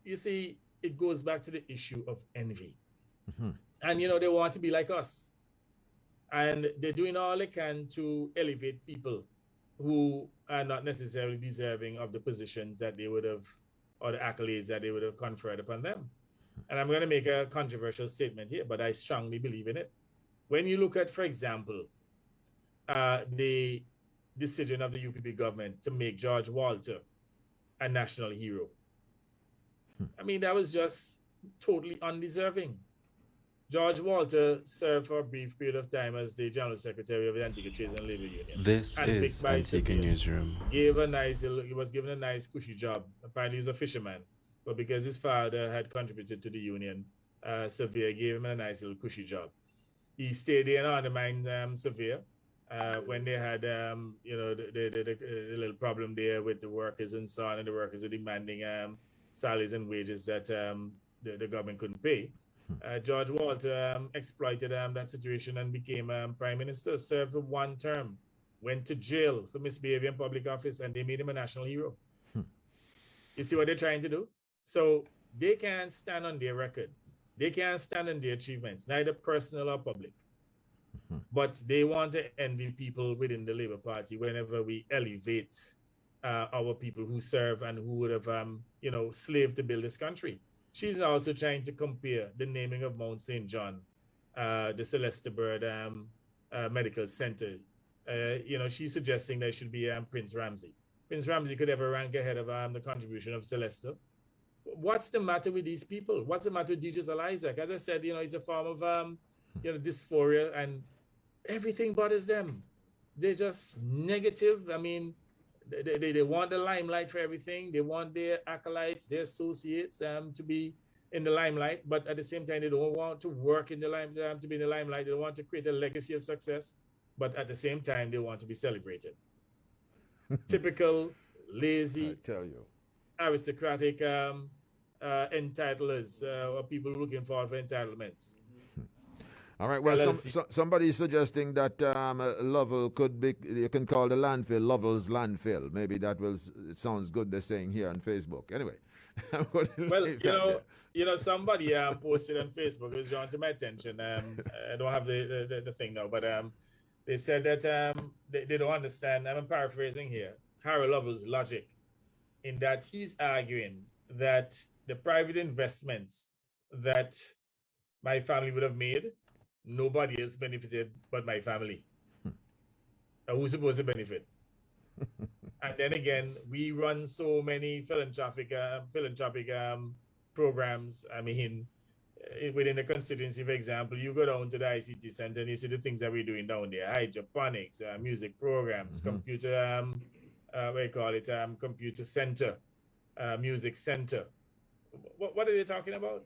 you see, it goes back to the issue of envy. Mm-hmm. And, they want to be like us. And they're doing all they can to elevate people who are not necessarily deserving of the positions that they would have, or the accolades that they would have conferred upon them. And I'm going to make a controversial statement here, but I strongly believe in it. When you look at, for example, the decision of the UPP government to make George Walter a national hero, I mean, that was just totally undeserving. George Walter served for a brief period of time as the General Secretary of the Antigua Trades and Labor Union, This handpicked is by Antigua Sevier. Newsroom. He was given a nice, cushy job. Apparently, he's a fisherman, but because his father had contributed to the union, Sevier gave him a nice little cushy job. He stayed there and undermined Sevier when they had, the little problem there with the workers and so on, and the workers were demanding salaries and wages that the government couldn't pay. George Walter exploited that situation and became prime minister, served for one term, went to jail for misbehavior in public office, and they made him a national hero. You see what they're trying to do? So they can't stand on their record. They can't stand on their achievements, neither personal or public. But they want to envy people within the Labour Party whenever we elevate our people who serve and who would have, slaved to build this country. She's also trying to compare the naming of Mount St. John, the Celeste Bird Medical Center. She's suggesting there should be Prince Ramsey. Prince Ramsey could ever rank ahead of the contribution of Celeste. What's the matter with these people? What's the matter with DJ Isaac? As I said, it's a form of dysphoria, and everything bothers them. They're just negative. I mean, they want the limelight for everything. They want their acolytes, their associates to be in the limelight, but at the same time, they don't want to work in the limelight, to be in the limelight. They want to create a legacy of success, but at the same time, they want to be celebrated. Typical, lazy, I tell you, aristocratic entitlers, or people looking forward for entitlements. all right. Well, somebody is suggesting that Lovell could be. You can call the landfill Lovell's landfill. Maybe that will. It sounds good. They're saying here on Facebook. Anyway. Well, somebody posted on Facebook. It was drawn to my attention. I don't have the thing now, but they said that they don't understand. I'm paraphrasing here. Harold Lovell's logic, in that he's arguing that the private investments that my family would have made, nobody else benefited but my family. Who's supposed to benefit? And then again, we run so many philanthropic programs. I mean, within the constituency, for example, you go down to the ICT center and you see the things that we're doing down there: hydroponics, music programs, computer, computer center, music center. What are they talking about?